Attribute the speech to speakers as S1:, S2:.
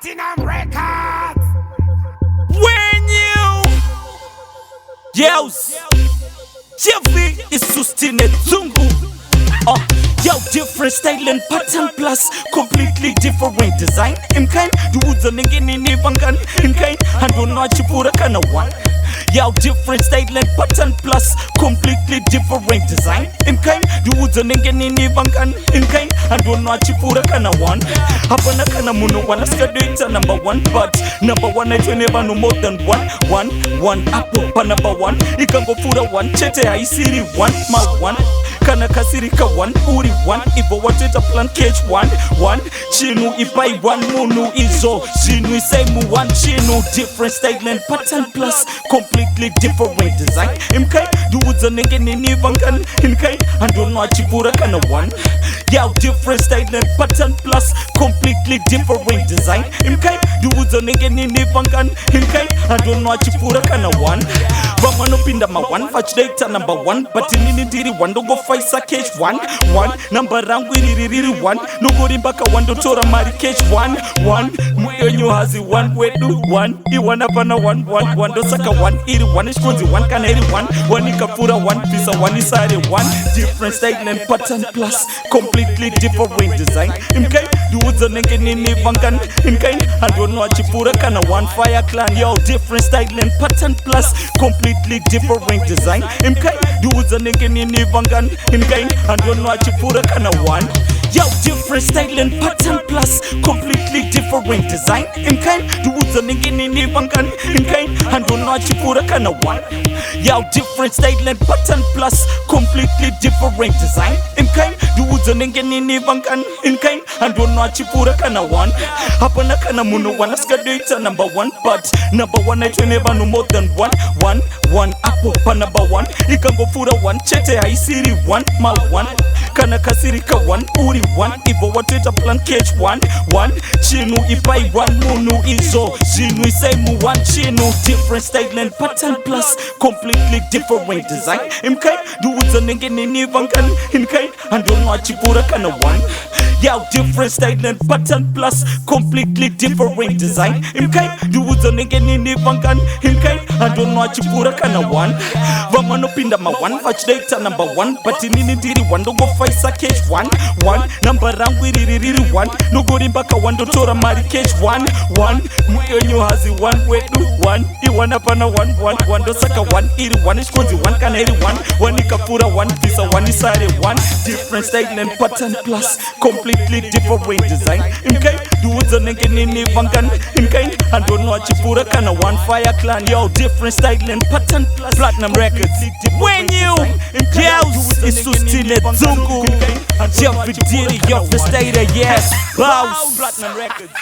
S1: Platinum Records.
S2: When you yells, Jeffy is Sustine Zungu. Yo, different style and pattern plus completely different design. In kind, do the nigga in Ivangan. In kind, and do not chipura kana one. Yo, different style and pattern plus completely different design. In kind, do the nigga in Ivangan. In kind, and do not chipura kana one. Hapana kana muno one. Skadita number one, but number one I never know more than one apple pa number one. Ikango fura one, chete I see one, my one. Kana kasirika one, uri one, ibo wateta plan cage one, chinu ipai one, munu izo, chinu isemu one, chinu different style and pattern plus completely different design. Imkai, do the nigga nini vangan, imkai, and do not chipura kana one. Yo, different style and pattern plus completely different design. Imkai, do the nigga nini vangan, imkai, and do not chipura kana one. Vamano pinda ma one, fetch data number one, but in diri one, don't go fight sa cage one, number round we really one, no go back a one to tora mari cage one, muyo hazi one, we do one, you wanna pana one, do saka one, iri one is cozy one, can one ikapura one, piece of one inside one, different style and pattern plus completely different design. Imkai, you would the nigga in Vangan, imkai, I don't know what chipura kana one fire clan, yo, different style and pattern plus completely different design. Imkai, you would the nigga in Vangan, imkai, I don't know what chipura kana one. Yo, different style and pattern plus completely different design. Imkai, you would the nigga in Vangan, imkai, I don't know what chipura kana one. Yo, different style and pattern plus completely different design. Imkai, you would the nigga in Vangan, imkai, I don't know what chipura kana one. Hapana kana muno one skadita number one, but number one I never know more than one apple pa number one. Ikango fura one, chete I see one, my one. Kana kasirika one, uri one, ibo wateta plan cage one, chinu ipai one, munu izo, chinu isemu one, chinu different style and pattern plus completely different design. Imkai, do the nigga nini vangan, imkai, and don't know chipura kana one. Yo, different style and pattern plus completely different design. Imkai, do the nigga nini vangan, imkai, and don't know chipura kana one. Vamano pinda ma one, fetch data number one, but in diri one, don't go fight sa cage one, number round we really one, no go back a one to tora mari cage one, muyo hazi one, we do one, you wanna pana one, do saka one, iri one is cozy one, can one ikapura one, piece of one inside one, different style and pattern plus completely different design. Imkai, do the nigga nini vangan, imkai, and don't know chipura kana one fire clan, yo, different style and pattern plus Platinum Records. When you yells, it's Sustine Zungu, Jeffy Diddy, yo, the state, yes, boss.
S1: Platinum Records.